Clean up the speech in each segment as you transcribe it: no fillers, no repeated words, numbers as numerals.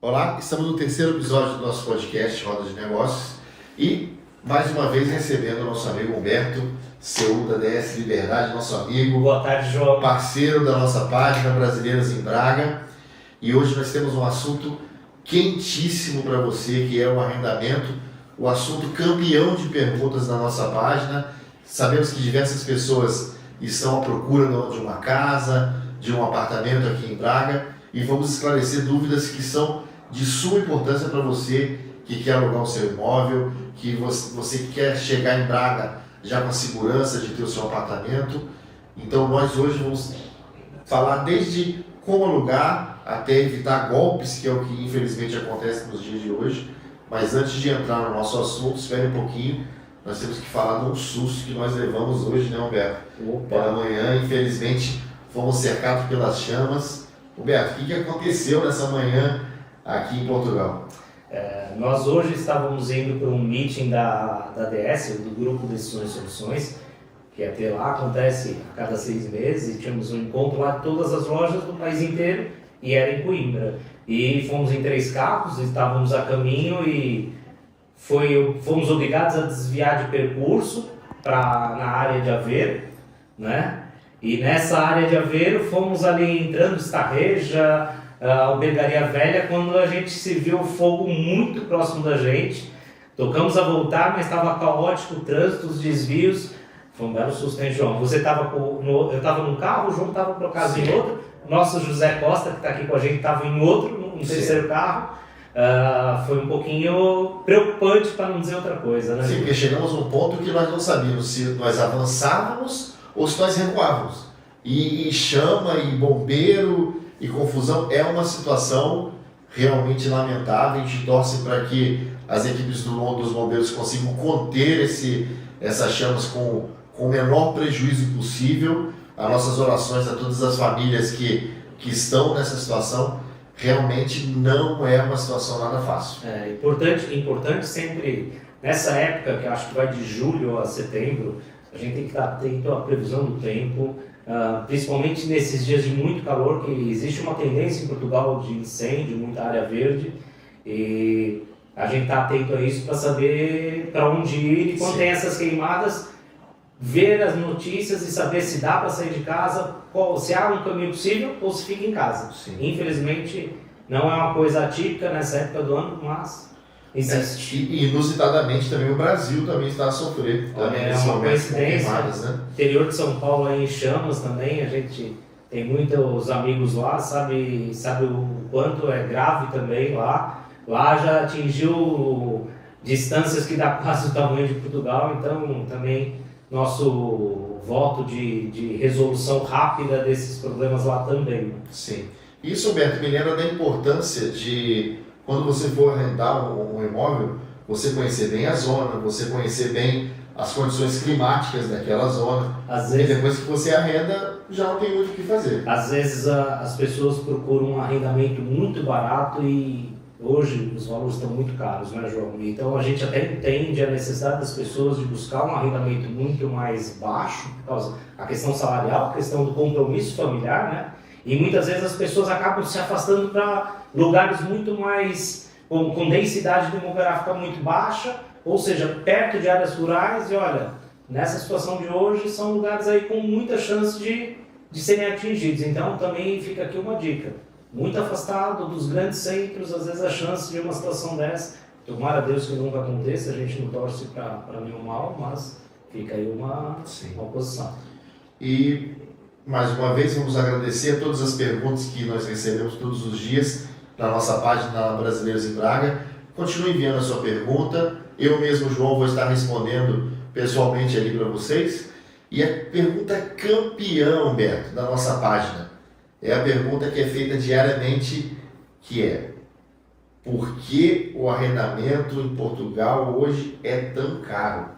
Olá, estamos no terceiro episódio do nosso podcast Roda de Negócios e mais uma vez recebendo o nosso amigo Humberto, CEO da DS Liberdade, nosso amigo. Boa tarde, João. Parceiro da nossa página Brasileiros em Braga. E hoje nós temos um assunto quentíssimo para você, que é o arrendamento, o assunto campeão de perguntas na nossa página. Sabemos que diversas pessoas estão à procura de uma casa, de um apartamento aqui em Braga e vamos esclarecer dúvidas que são de suma importância para você que quer alugar o seu imóvel, que você quer chegar em Braga já com a segurança de ter o seu apartamento. Então nós hoje vamos falar desde como alugar até evitar golpes, que é o que infelizmente acontece nos dias de hoje. Mas antes de entrar no nosso assunto, espere um pouquinho, nós temos que falar de um susto que nós levamos hoje, né, Humberto? Pela manhã, infelizmente, fomos cercados pelas chamas. Humberto, o que aconteceu nessa manhã aqui em Portugal? Nós hoje estávamos indo para um meeting da DS, do Grupo Decisões e Soluções, que ia ter lá, acontece a cada 6 meses, e tínhamos um encontro lá de todas as lojas do país inteiro, e era em Coimbra. E fomos em 3 carros, estávamos a caminho e fomos obrigados a desviar de percurso na área de Aveiro, né? E nessa área de Aveiro fomos ali entrando, Estarreja, a Albergaria Velha, quando a gente se viu o fogo muito próximo da gente. Tocamos a voltar, mas estava caótico o trânsito, os desvios. Foi um belo susto, hein, João? Você eu estava num carro, o João estava por acaso em outro. Nosso José Costa, que está aqui com a gente, estava em outro, no terceiro carro. Foi um pouquinho preocupante, para não dizer outra coisa, né? Sim, porque chegamos a um ponto que nós não sabíamos se nós avançávamos ou se nós recuávamos. E chama, e bombeiro, e confusão é uma situação realmente lamentável. A gente torce para que as equipes dos bombeiros consigam conter essas chamas com o menor prejuízo possível. As nossas orações a todas as famílias que estão nessa situação. Realmente não é uma situação nada fácil. É importante sempre, nessa época, que eu acho que vai de julho a setembro, a gente tem que estar atento à previsão do tempo, principalmente nesses dias de muito calor, que existe uma tendência em Portugal de incêndio, muita área verde, e a gente está atento a isso para saber para onde ir e quando tem essas queimadas, ver as notícias e saber se dá para sair de casa, se há um caminho possível ou se fica em casa. Sim. Infelizmente, não é uma coisa atípica nessa época do ano, mas existe. E inusitadamente também o Brasil também está a sofrer. É uma coincidência. Né? Interior de São Paulo aí em chamas também, a gente tem muitos amigos lá, sabe o quanto é grave também lá. Lá já atingiu distâncias que dá quase o tamanho de Portugal, então também nosso voto de resolução rápida desses problemas lá também. Sim. Isso, Humberto, me lembra da importância de, quando você for arrendar um imóvel, você conhecer bem a zona, você conhecer bem as condições climáticas daquela zona. E depois que você arrenda, já não tem muito o que fazer. Às vezes as pessoas procuram um arrendamento muito barato e hoje os valores estão muito caros, né, João? Então a gente até entende a necessidade das pessoas de buscar um arrendamento muito mais baixo, por causa da questão salarial, a questão do compromisso familiar, né? E muitas vezes as pessoas acabam se afastando para lugares muito mais com densidade demográfica muito baixa, ou seja, perto de áreas rurais. E olha, nessa situação de hoje são lugares aí com muita chance de serem atingidos. Então também fica aqui uma dica. Muito afastado dos grandes centros, às vezes a chance de uma situação dessa, tomara a Deus que nunca aconteça, a gente não torce para nenhum mal, mas fica aí uma posição. E mais uma vez vamos agradecer a todas as perguntas que nós recebemos todos os dias na nossa página Brasileiros em Braga. Continue enviando a sua pergunta, eu mesmo, João, vou estar respondendo pessoalmente ali para vocês. E a pergunta campeã, Humberto, da nossa página, é a pergunta que é feita diariamente, que é: por que o arrendamento em Portugal hoje é tão caro?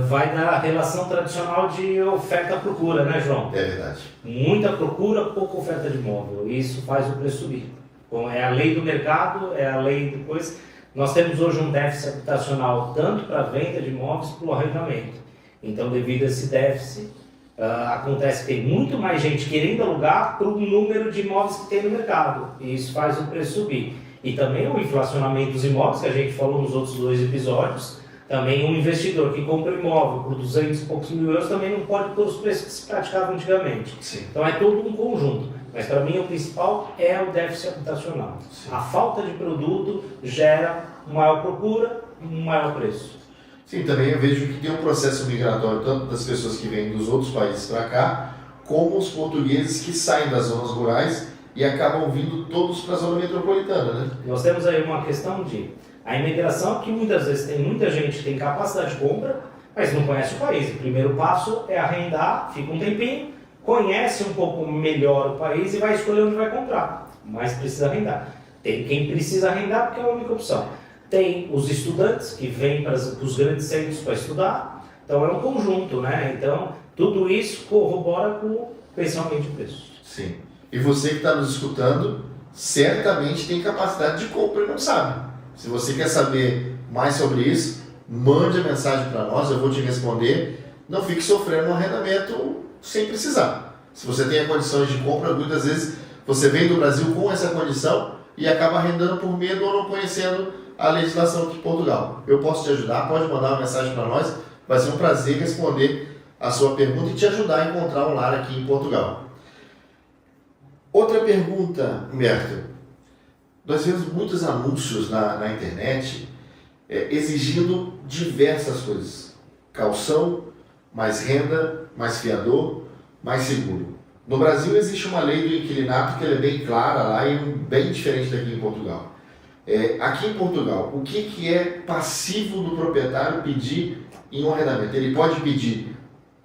Vai da relação tradicional de oferta-procura, né, João? É verdade. Muita procura, pouca oferta de imóvel. E isso faz o preço subir. Bom, é a lei do mercado, é a lei depois. Nós temos hoje um déficit habitacional tanto para a venda de imóveis como para o arrendamento. Então, devido a esse déficit, acontece que tem muito mais gente querendo alugar para o número de imóveis que tem no mercado. E isso faz o preço subir. E também o inflacionamento dos imóveis, que a gente falou nos outros 2 episódios. Também um investidor que compra um imóvel por 200 e poucos mil euros também não pode pôr os preços que se praticavam antigamente. Sim. Então é todo um conjunto. Mas para mim o principal é o déficit habitacional. Sim. A falta de produto gera uma maior procura e um maior preço. Sim, também eu vejo que tem um processo migratório tanto das pessoas que vêm dos outros países para cá, como os portugueses que saem das zonas rurais e acabam vindo todos para a zona metropolitana, né? Nós temos aí uma questão de a imigração, que muitas vezes tem muita gente que tem capacidade de compra, mas não conhece o país. O primeiro passo é arrendar, fica um tempinho, conhece um pouco melhor o país e vai escolher onde vai comprar, mas precisa arrendar. Tem quem precisa arrendar porque é a única opção. Tem os estudantes que vêm para os grandes centros para estudar, então é um conjunto, né? Então tudo isso corrobora com o pensamento de preço. Sim. E você que está nos escutando, certamente tem capacidade de compra e não sabe. Se você quer saber mais sobre isso, mande a mensagem para nós, eu vou te responder. Não fique sofrendo um arrendamento sem precisar. Se você tem a condição de compra, muitas vezes você vem do Brasil com essa condição e acaba arrendando por medo ou não conhecendo a legislação aqui em Portugal. Eu posso te ajudar, pode mandar uma mensagem para nós, vai ser um prazer responder a sua pergunta e te ajudar a encontrar um lar aqui em Portugal. Outra pergunta, Humberto. Nós vemos muitos anúncios na internet exigindo diversas coisas. Calção, mais renda, mais fiador, mais seguro. No Brasil existe uma lei do inquilinato que ela é bem clara lá e bem diferente daqui em Portugal. Aqui em Portugal, o que é passivo do proprietário pedir em um arrendamento? Ele pode pedir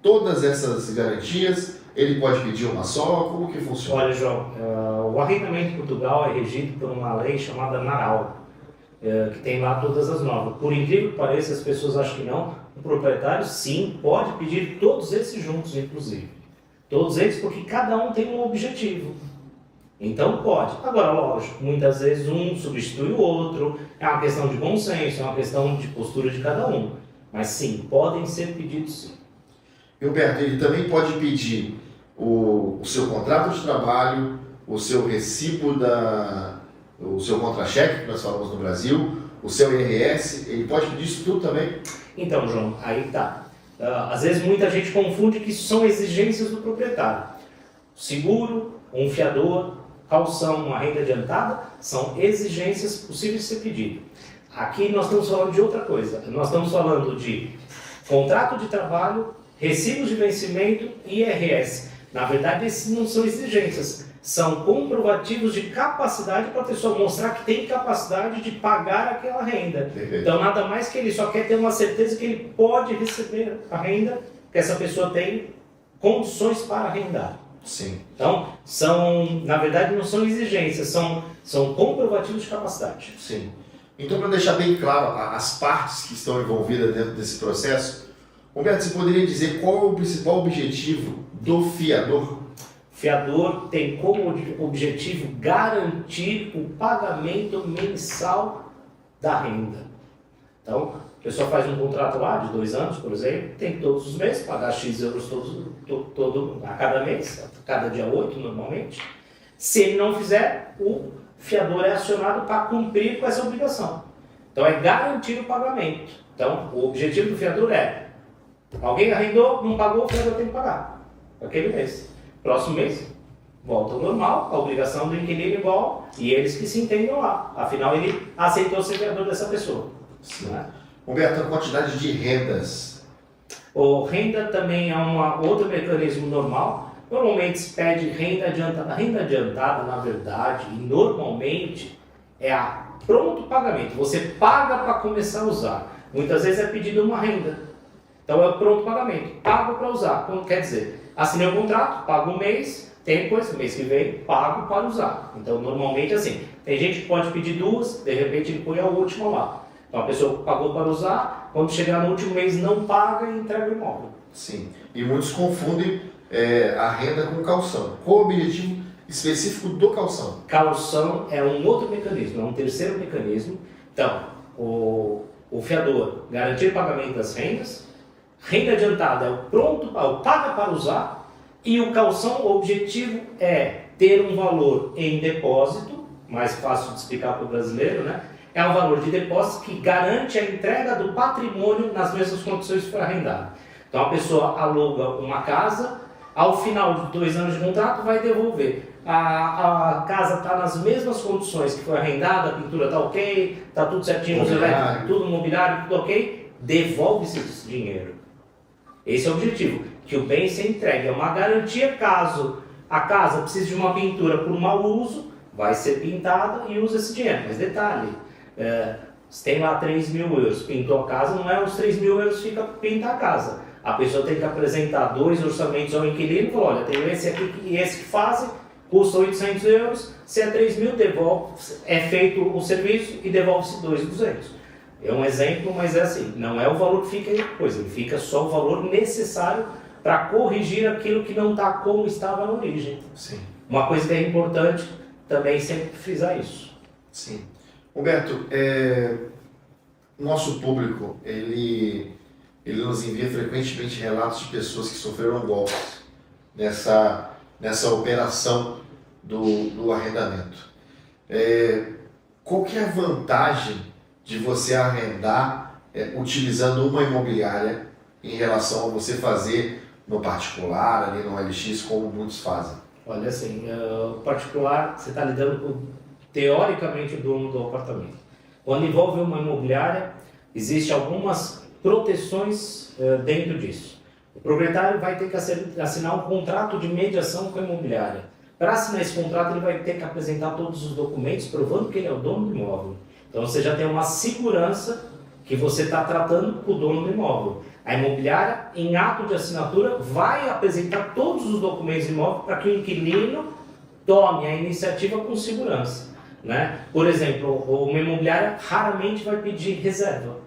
todas essas garantias? Ele pode pedir uma só? Como que funciona? Olha, João, o arrendamento em Portugal é regido por uma lei chamada NARAL, que tem lá todas as normas. Por incrível que pareça, as pessoas acham que não, o proprietário sim pode pedir todos esses juntos, inclusive. Todos eles, porque cada um tem um objetivo. Então pode. Agora, lógico, muitas vezes um substitui o outro, é uma questão de bom senso, é uma questão de postura de cada um. Mas sim, podem ser pedidos sim. Humberto, ele também pode pedir o seu contrato de trabalho, o seu recibo, o seu contra-cheque, que nós falamos no Brasil, o seu IRS, ele pode pedir isso tudo também? Então, João, aí tá. Às vezes muita gente confunde que isso são exigências do proprietário. Seguro, um fiador, calção, uma renda adiantada, são exigências possíveis de ser pedido. Aqui nós estamos falando de outra coisa. Nós estamos falando de contrato de trabalho, recibos de vencimento e IRS. Na verdade, esses não são exigências, são comprovativos de capacidade para a pessoa mostrar que tem capacidade de pagar aquela renda. Então, nada mais que ele só quer ter uma certeza que ele pode receber a renda, que essa pessoa tem condições para arrendar. Sim. Então, na verdade, não são exigências, são comprovativos de capacidade. Sim. Então, para deixar bem claro as partes que estão envolvidas dentro desse processo, Humberto, você poderia dizer qual é o principal objetivo do fiador? O fiador tem como objetivo garantir o pagamento mensal da renda. Então, a pessoa faz um contrato lá de 2 anos, por exemplo, tem que todos os meses pagar X euros a cada mês, a cada dia 8 normalmente. Se ele não fizer, o fiador é acionado para cumprir com essa obrigação. Então, é garantir o pagamento. Então, o objetivo do fiador é: alguém arrendou, não pagou, o fiador tem que pagar aquele mês. Próximo mês, volta ao normal, a obrigação do inquilino igual, e eles que se entendam lá. Afinal, ele aceitou ser fiador dessa pessoa. Né? Humberto, a quantidade de rendas? Renda também é outro mecanismo normal. Normalmente se pede renda adiantada. A renda adiantada, na verdade, e normalmente, é a pronto pagamento. Você paga para começar a usar. Muitas vezes é pedido uma renda. Então é o pronto pagamento, pago para usar. Como quer dizer, assinei o contrato, pago um mês, depois, mês que vem, pago para usar. Então normalmente assim, tem gente que pode pedir 2, de repente ele põe a última lá. Então a pessoa pagou para usar, quando chegar no último mês não paga e entrega o imóvel. Sim, e muitos confundem a renda com calção. Qual o objetivo específico do calção? Calção é um outro mecanismo, é um terceiro mecanismo. Então, o fiador garantir o pagamento das rendas, renda adiantada é o pronto, o paga para usar, e o calção, o objetivo é ter um valor em depósito, mais fácil de explicar para o brasileiro, né? É um valor de depósito que garante a entrega do patrimônio nas mesmas condições que foi arrendado. Então a pessoa aluga uma casa, ao final de 2 anos de contrato vai devolver. A casa está nas mesmas condições que foi arrendada, a pintura está ok, está tudo certinho, os elétricos, tudo mobiliário, tudo ok, devolve-se esse dinheiro. Esse é o objetivo, que o bem se entregue. É uma garantia caso a casa precise de uma pintura por mau uso, vai ser pintada e usa esse dinheiro. Mas detalhe, se tem lá 3 mil euros, pintou a casa, não é os 3 mil euros que fica pintar a casa. A pessoa tem que apresentar 2 orçamentos ao inquilino e falar, olha, tem esse aqui e esse que fazem, custa 800 euros, se é 3 mil, devolve, é feito o serviço e devolve-se 2.200. É um exemplo, mas é assim, não é o valor que fica depois, ele fica só o valor necessário para corrigir aquilo que não está como estava na origem. Sim. Uma coisa que é importante também sempre frisar isso. Sim. Humberto, nosso público, ele nos envia frequentemente relatos de pessoas que sofreram golpes nessa operação do arrendamento. Qual que é a vantagem de você arrendar utilizando uma imobiliária em relação a você fazer no particular, ali no LX, como muitos fazem? Olha, assim, o particular, você está lidando com, teoricamente, o dono do apartamento. Quando envolve uma imobiliária, existem algumas proteções dentro disso. O proprietário vai ter que assinar um contrato de mediação com a imobiliária. Para assinar esse contrato, ele vai ter que apresentar todos os documentos provando que ele é o dono do imóvel. Então você já tem uma segurança que você está tratando com o dono do imóvel. A imobiliária, em ato de assinatura, vai apresentar todos os documentos do imóvel para que o inquilino tome a iniciativa com segurança, né? Por exemplo, uma imobiliária raramente vai pedir reserva.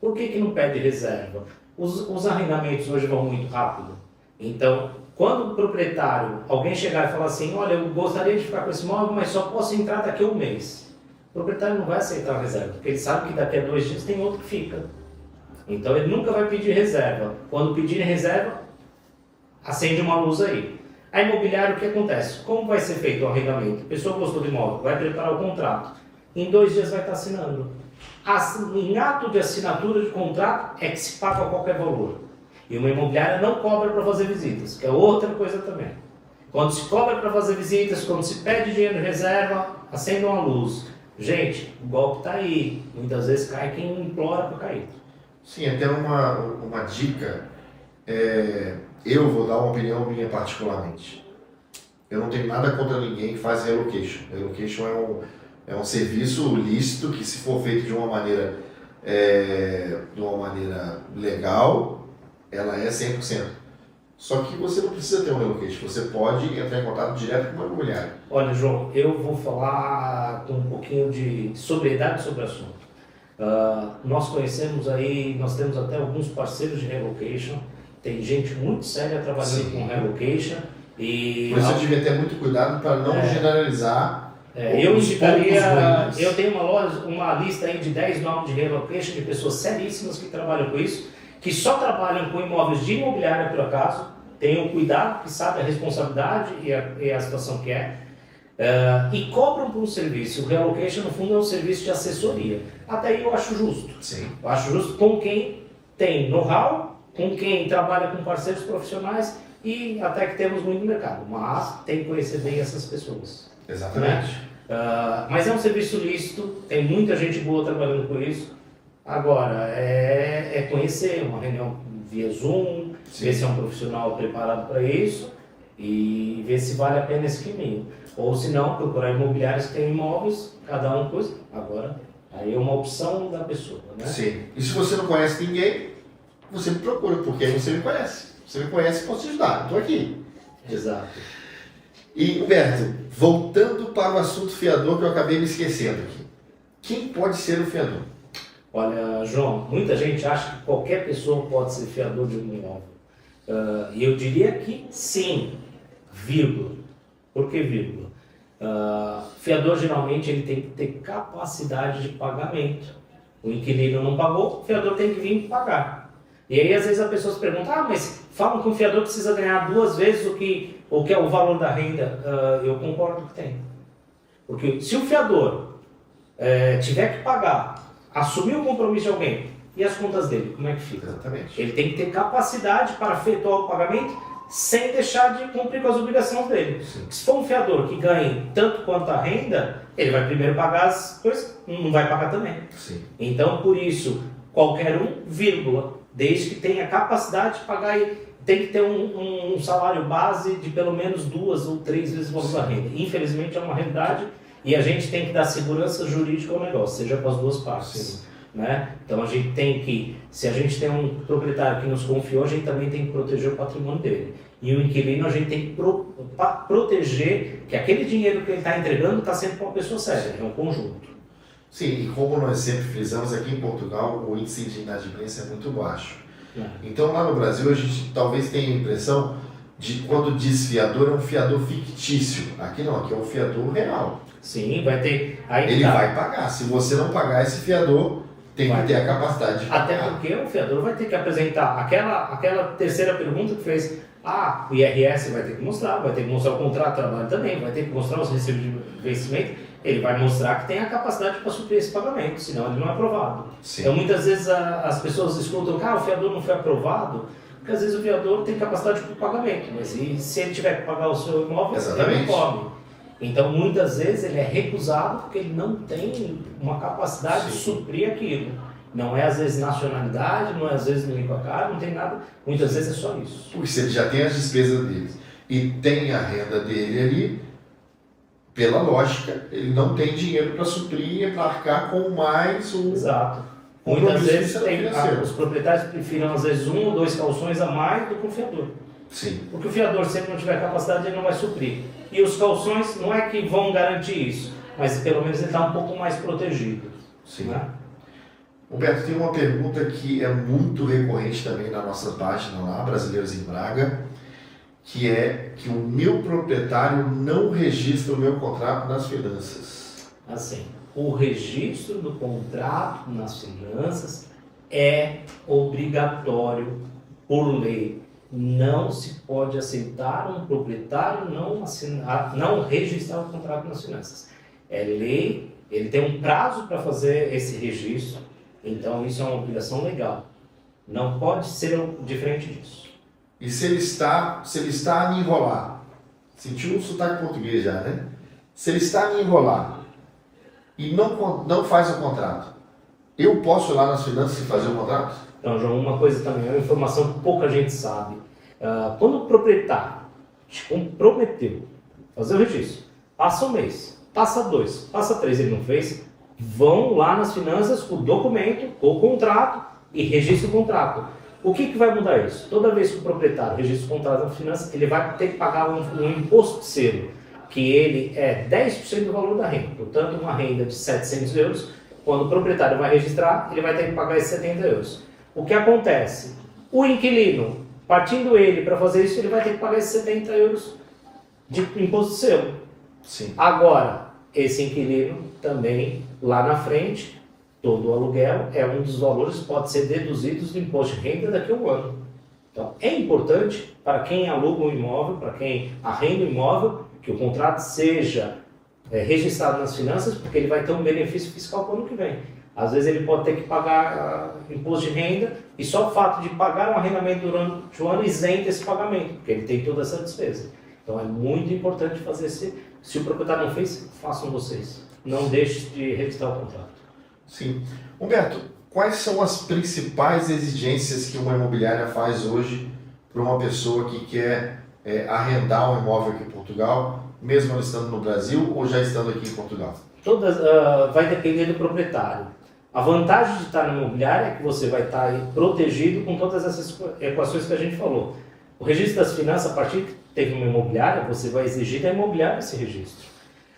Por que não pede reserva? Os arrendamentos hoje vão muito rápido. Então, quando o proprietário, alguém chegar e falar assim, olha, eu gostaria de ficar com esse imóvel, mas só posso entrar daqui a 1 mês. O proprietário não vai aceitar a reserva, porque ele sabe que daqui a 2 dias tem outro que fica. Então ele nunca vai pedir reserva. Quando pedir reserva, acende uma luz aí. A imobiliária, o que acontece? Como vai ser feito o arrendamento? A pessoa gostou do imóvel, vai preparar o contrato. Em 2 dias vai estar assinando. Em ato de assinatura de contrato é que se paga qualquer valor. E uma imobiliária não cobra para fazer visitas, que é outra coisa também. Quando se cobra para fazer visitas, quando se pede dinheiro de reserva, acende uma luz. Gente, o golpe está aí. Muitas vezes cai quem implora para cair. Sim, até uma dica, eu vou dar uma opinião minha particularmente. Eu não tenho nada contra ninguém que faz relocation. Relocation é um serviço lícito que, se for feito de uma maneira legal, ela é 100%. Só que você não precisa ter um relocation, você pode entrar em contato direto com uma imobiliária. Olha, João, eu vou falar com um pouquinho de sobriedade sobre o assunto. Nós conhecemos aí, nós temos até alguns parceiros de relocation, tem gente muito séria trabalhando com relocation. E por isso eu devia ter muito cuidado para não generalizar. Eu indicaria, eu tenho uma lista aí de 10 nomes de relocation de pessoas seríssimas que trabalham com isso, que só trabalham com imóveis de imobiliária por acaso, tenham cuidado, que sabe a responsabilidade e a situação que é. E cobram por um serviço. O relocation, no fundo, é um serviço de assessoria. Até aí eu acho justo. Sim. Eu acho justo com quem tem know-how, com quem trabalha com parceiros profissionais e até que temos muito mercado. Mas tem que conhecer bem essas pessoas. Exatamente. Né? Mas é um serviço lícito, tem muita gente boa trabalhando com isso. Agora, é conhecer uma reunião via Zoom, Sim. ver se é um profissional preparado para isso e ver se vale a pena esse caminho. Ou se não, procurar imobiliários que têm imóveis, cada um coisa. Agora, aí é uma opção da pessoa, né? Sim. E se você não conhece ninguém, você me procura, porque você me conhece. Você me conhece e posso te ajudar. Estou aqui. Exato. E, Humberto, voltando para o assunto fiador que eu acabei me esquecendo aqui. Quem pode ser o fiador? Olha, João, muita gente acha que qualquer pessoa pode ser fiador de um imóvel. E eu diria que sim, vírgula. Por que vírgula? O fiador geralmente ele tem que ter capacidade de pagamento. O inquilino não pagou, o fiador tem que vir pagar. E aí às vezes a pessoa se pergunta, mas falam que o fiador precisa ganhar 2 vezes o que é o valor da renda. Eu concordo que tem. Porque se o fiador tiver que pagar, assumir o compromisso de alguém, e as contas dele, como é que fica? Exatamente. Ele tem que ter capacidade para efetuar o pagamento sem deixar de cumprir com as obrigações dele. Sim. Se for um fiador que ganhe tanto quanto a renda, ele vai primeiro pagar as coisas, não vai pagar também. Sim. Então, por isso, qualquer um, vírgula, desde que tenha capacidade de pagar, tem que ter um salário base de pelo menos 2 ou 3 vezes o valor da renda. Infelizmente é uma realidade e a gente tem que dar segurança jurídica ao negócio, seja para as duas partes. Sim. Né? Então a gente tem que, se a gente tem um proprietário que nos confiou, a gente também tem que proteger o patrimônio dele. E o inquilino a gente tem que proteger que aquele dinheiro que ele está entregando está sendo para uma pessoa séria, é um conjunto. Sim, e como nós sempre frisamos, aqui em Portugal o índice de inadimplência é muito baixo. Então lá no Brasil a gente talvez tenha a impressão de quando diz fiador é um fiador fictício. Aqui não, aqui é um fiador real. Sim, vai ter. Aí ele vai pagar. Se você não pagar, esse fiador tem que ter a capacidade de pagar. Até porque o fiador vai ter que apresentar aquela terceira pergunta que fez. O IRS vai ter que mostrar o contrato de trabalho também, vai ter que mostrar os recibos de vencimento. Ele vai mostrar que tem a capacidade para suprir esse pagamento, senão ele não é aprovado. Sim. Então muitas vezes as pessoas escutam, o fiador não foi aprovado, porque às vezes o fiador tem capacidade para o pagamento, mas se ele tiver que pagar o seu imóvel, exatamente, ele não pode. Então muitas vezes ele é recusado porque ele não tem uma capacidade de suprir aquilo. Não é às vezes nacionalidade, não é às vezes no IPACAR, não tem nada, muitas vezes é só isso. Porque se ele já tem as despesas dele e tem a renda dele ali, pela lógica, ele não tem dinheiro para suprir e para arcar com mais o... Exato. Muitas vezes os proprietários preferem às vezes 1 ou 2 calções a mais do que o fiador. Sim. Porque o fiador, se ele não tiver capacidade, ele não vai suprir. E os calções não é que vão garantir isso, mas pelo menos ele está um pouco mais protegido. Sim. Né? Roberto, tem uma pergunta que é muito recorrente também na nossa página lá, Brasileiros em Braga, que é que o meu proprietário não registra o meu contrato nas finanças. Assim, o registro do contrato nas finanças é obrigatório por lei. Não se pode aceitar um proprietário não registrar o contrato nas finanças. É lei, ele tem um prazo para fazer esse registro, então isso é uma obrigação legal. Não pode ser diferente disso. E se ele está a me enrolar, sentiu um sotaque português já, né? Se ele está a me enrolar e não faz o contrato, eu posso ir lá nas finanças e fazer o contrato? Então, João, uma coisa também, é uma informação que pouca gente sabe. Quando o proprietário te comprometeu fazer o registro, passa 1 mês, passa 2, passa 3, ele não fez, vão lá nas finanças com o documento, com o contrato e registra o contrato. O que vai mudar isso? Toda vez que o proprietário registra o contrato na finança, ele vai ter que pagar um imposto de selo, que ele é 10% do valor da renda. Portanto, uma renda de 700 euros, quando o proprietário vai registrar, ele vai ter que pagar esses 70 euros. O que acontece? O inquilino, partindo ele para fazer isso, ele vai ter que pagar esses 70 euros de imposto de selo. Sim. Agora, esse inquilino também, lá na frente, todo o aluguel é um dos valores que pode ser deduzidos do imposto de renda daqui a 1 ano. Então, é importante para quem aluga um imóvel, para quem arrenda um imóvel, que o contrato seja registrado nas finanças, porque ele vai ter um benefício fiscal para o ano que vem. Às vezes ele pode ter que pagar imposto de renda e só o fato de pagar um arrendamento durante o ano isenta esse pagamento, porque ele tem toda essa despesa. Então é muito importante fazer se o proprietário não fez, façam vocês. Não deixe de registrar o contrato. Sim. Humberto, quais são as principais exigências que uma imobiliária faz hoje para uma pessoa que quer arrendar um imóvel aqui em Portugal, mesmo ela estando no Brasil ou já estando aqui em Portugal? Vai depender do proprietário. A vantagem de estar na imobiliária é que você vai estar aí protegido com todas essas equações que a gente falou. O registro das finanças, a partir que teve uma imobiliária, você vai exigir da imobiliária esse registro.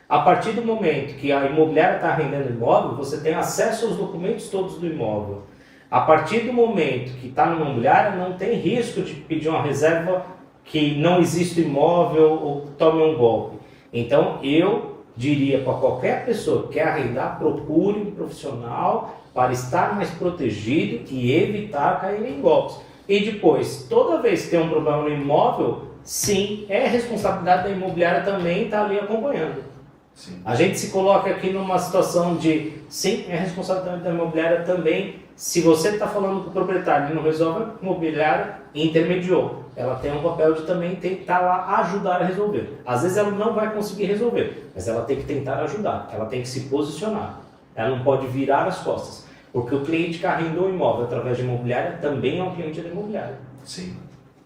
A partir do momento que a imobiliária está arrendando o imóvel, você tem acesso aos documentos todos do imóvel. A partir do momento que está na imobiliária, não tem risco de pedir uma reserva que não existe imóvel ou tome um golpe. Então, eu diria para qualquer pessoa que quer arrendar, procure um profissional para estar mais protegido e evitar cair em golpes. E depois, toda vez que tem um problema no imóvel, sim, é responsabilidade da imobiliária também estar ali acompanhando. Sim. A gente se coloca aqui numa situação de, sim, é responsabilidade da imobiliária também. Se você está falando com o proprietário e não resolve, a imobiliária intermediou. Ela tem um papel de também tentar lá ajudar a resolver. Às vezes ela não vai conseguir resolver, mas ela tem que tentar ajudar, ela tem que se posicionar. Ela não pode virar as costas, porque o cliente que arrendou o imóvel através de imobiliária também é um cliente da imobiliária. Sim.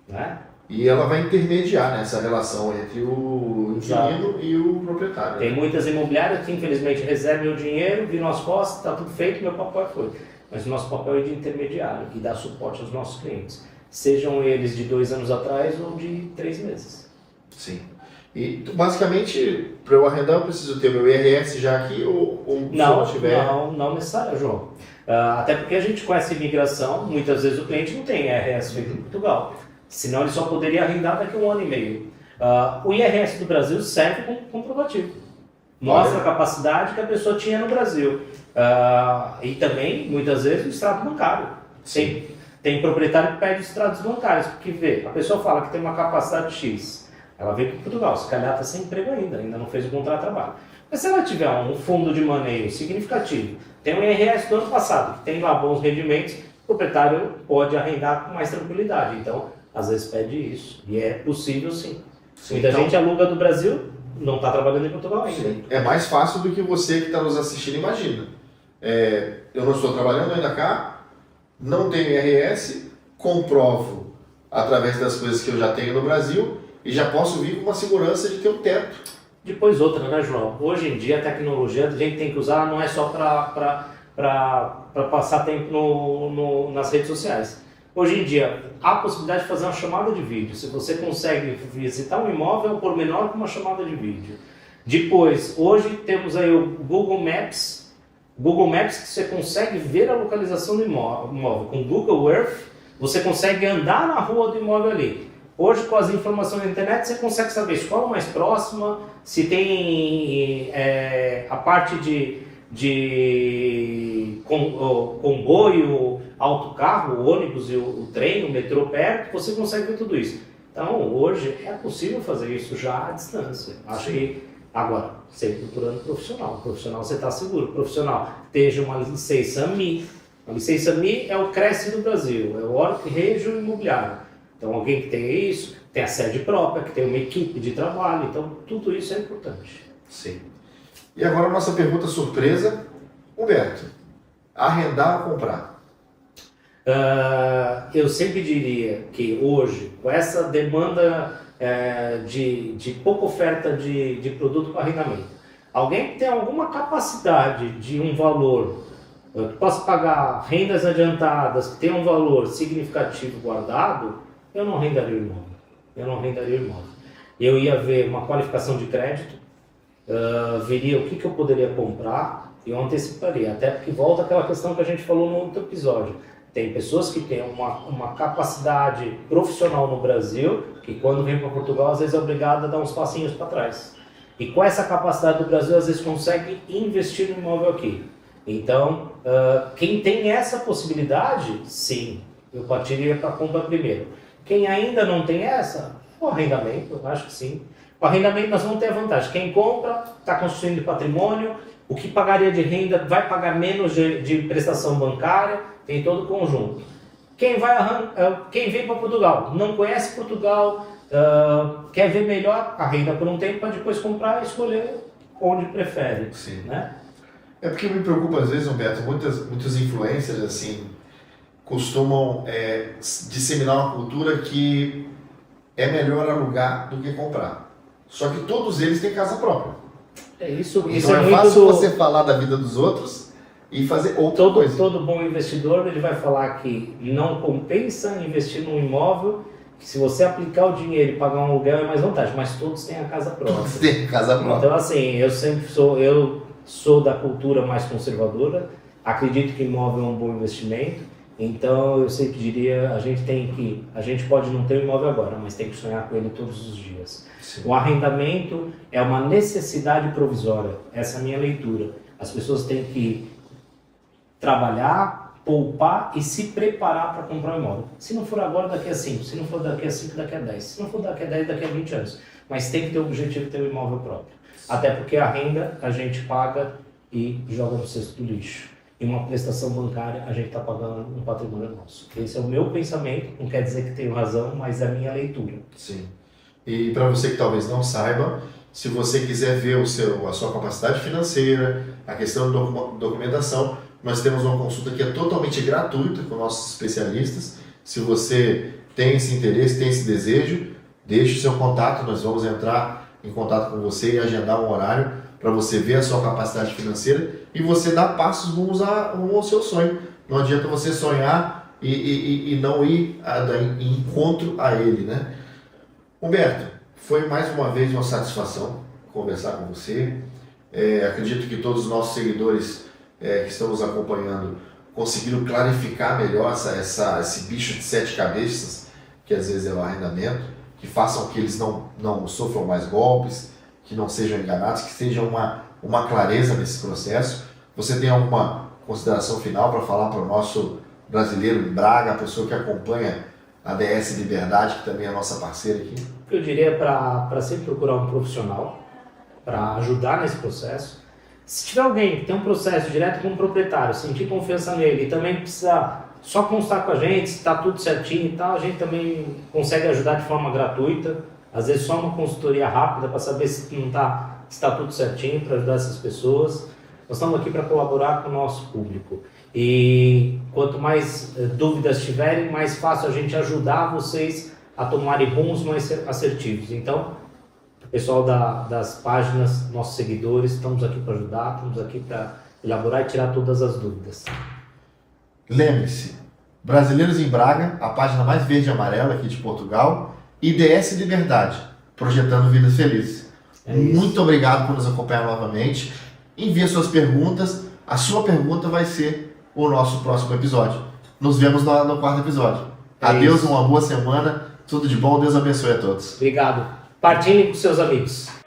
Né? E ela vai intermediar nessa relação entre o inquilino e o proprietário. Tem muitas imobiliárias que infelizmente reservam o dinheiro, viram as costas, está tudo feito, meu papel foi. Mas o nosso papel é de intermediário, que dá suporte aos nossos clientes. Sejam eles de 2 anos atrás ou de 3 meses. Sim. E basicamente, para eu arrendar, eu preciso ter meu IRS já aqui ou Não, se eu tiver... não necessário, João. Até porque a gente com essa imigração, muitas vezes o cliente não tem IRS feito em Portugal. Senão ele só poderia arrendar daqui a 1 ano e meio. O IRS do Brasil serve como comprovativo. Mostra a capacidade que a pessoa tinha no Brasil. E também, muitas vezes, o extrato bancário. Tem proprietário que pede os extratos bancários, porque vê, a pessoa fala que tem uma capacidade X. Ela veio para Portugal, se calhar está sem emprego ainda não fez o contrato de trabalho. Mas se ela tiver um fundo de maneio significativo, tem um IRS do ano passado, que tem lá bons rendimentos, o proprietário pode arrendar com mais tranquilidade. Então, às vezes pede isso. E é possível sim. Muita gente aluga do Brasil, não está trabalhando em Portugal ainda. Sim. É mais fácil do que você que está nos assistindo imagina. Eu não estou trabalhando ainda cá, não tenho IRS, comprovo através das coisas que eu já tenho no Brasil e já posso vir com uma segurança de ter um teto. Depois outra, né, João? Hoje em dia a tecnologia a gente tem que usar, não é só para passar tempo nas redes sociais. Hoje em dia, há a possibilidade de fazer uma chamada de vídeo. Se você consegue visitar um imóvel por menor que uma chamada de vídeo. Depois, hoje temos aí o Google Maps. Google Maps que você consegue ver a localização do imóvel. Com Google Earth, você consegue andar na rua do imóvel ali. Hoje, com as informações da internet, você consegue saber a escola mais próxima, se tem a parte de comboio, autocarro, o ônibus, o trem, o metrô perto, você consegue ver tudo isso. Então, hoje é possível fazer isso já à distância. Acho que, agora, sempre procurando profissional. Profissional você está seguro. Profissional, esteja uma licença MI. A licença MI é o Cresce do Brasil, é o órgão Regio Imobiliário. Então, alguém que tenha isso, tem a sede própria, que tem uma equipe de trabalho. Então, tudo isso é importante. Sim. E agora a nossa pergunta surpresa. Humberto, arrendar ou comprar? Eu sempre diria que hoje, com essa demanda de pouca oferta de produto para arrendamento, alguém que tem alguma capacidade de um valor, que possa pagar rendas adiantadas, que tenha um valor significativo guardado, eu não arrendaria o imóvel. Eu ia ver uma qualificação de crédito, veria o que eu poderia comprar e eu anteciparia. Até porque volta aquela questão que a gente falou no outro episódio. Tem pessoas que têm uma capacidade profissional no Brasil, que quando vem para Portugal, às vezes é obrigado a dar uns passinhos para trás. E com essa capacidade do Brasil, às vezes consegue investir no imóvel aqui. Então, quem tem essa possibilidade, sim, eu partiria para a compra primeiro. Quem ainda não tem essa, o arrendamento, eu acho que sim. O arrendamento nós vamos ter a vantagem. Quem compra está construindo patrimônio, o que pagaria de renda vai pagar menos de prestação bancária, tem todo o conjunto. Quem vem para Portugal, não conhece Portugal, quer ver melhor, arrenda por um tempo para depois comprar e escolher onde prefere. Sim. Né? É porque me preocupa às vezes, Humberto, muitos influencers assim costumam disseminar uma cultura que é melhor alugar do que comprar. Só que todos eles têm casa própria. Isso Então é fácil você falar da vida dos outros e fazer outra coisa. Todo bom investidor ele vai falar que não compensa investir num imóvel, que se você aplicar o dinheiro e pagar um aluguel é mais vantagem, mas todos têm a casa própria. Todos têm casa própria. Então assim, eu sou da cultura mais conservadora, acredito que imóvel é um bom investimento Então eu sempre diria, a gente pode não ter o imóvel agora, mas tem que sonhar com ele todos os dias. Sim. O arrendamento é uma necessidade provisória, essa é a minha leitura. As pessoas têm que trabalhar, poupar e se preparar para comprar um imóvel. Se não for agora, daqui a 5, se não for daqui a 5, daqui a 10, se não for daqui a 10, daqui a 20 anos. Mas tem que ter o objetivo de ter um imóvel próprio. Até porque a renda a gente paga e joga no cesto do lixo. E uma prestação bancária a gente está pagando um patrimônio nosso. Esse é o meu pensamento, não quer dizer que tenho razão, mas é a minha leitura. Sim. E para você que talvez não saiba, se você quiser ver a sua capacidade financeira, a questão da documentação, nós temos uma consulta que é totalmente gratuita com nossos especialistas. Se você tem esse interesse, tem esse desejo, deixe o seu contato, nós vamos entrar em contato com você e agendar um horário para você ver a sua capacidade financeira e você dar passos rumo ao seu sonho. Não adianta você sonhar e não ir em encontro a ele, né? Humberto, foi mais uma vez uma satisfação conversar com você. Acredito que todos os nossos seguidores que estão nos acompanhando conseguiram clarificar melhor esse bicho de 7 cabeças, que às vezes é o arrendamento, que façam que eles não sofram mais golpes, que não sejam enganados, que seja uma clareza nesse processo. Você tem alguma consideração final para falar para o nosso brasileiro em Braga, a pessoa que acompanha a DS Liberdade, que também é a nossa parceira aqui? Eu diria para sempre procurar um profissional para ajudar nesse processo. Se tiver alguém que tem um processo direto com o proprietário, sentir confiança nele e também precisa só constar com a gente, se está tudo certinho e tal, a gente também consegue ajudar de forma gratuita. Às vezes só uma consultoria rápida para saber se está tudo certinho, para ajudar essas pessoas. Nós estamos aqui para colaborar com o nosso público. E quanto mais dúvidas tiverem, mais fácil a gente ajudar vocês a tomarem rumos mais assertivos. Então, o pessoal das páginas, nossos seguidores, estamos aqui para ajudar, estamos aqui para elaborar e tirar todas as dúvidas. Lembre-se, Brasileiros em Braga, a página mais verde e amarela aqui de Portugal, e DS Liberdade, projetando vidas felizes. Muito obrigado por nos acompanhar novamente. Envie suas perguntas. A sua pergunta vai ser o nosso próximo episódio. Nos vemos no 4º episódio. Adeus, uma boa semana. Tudo de bom. Deus abençoe a todos. Obrigado. Partilhem com seus amigos.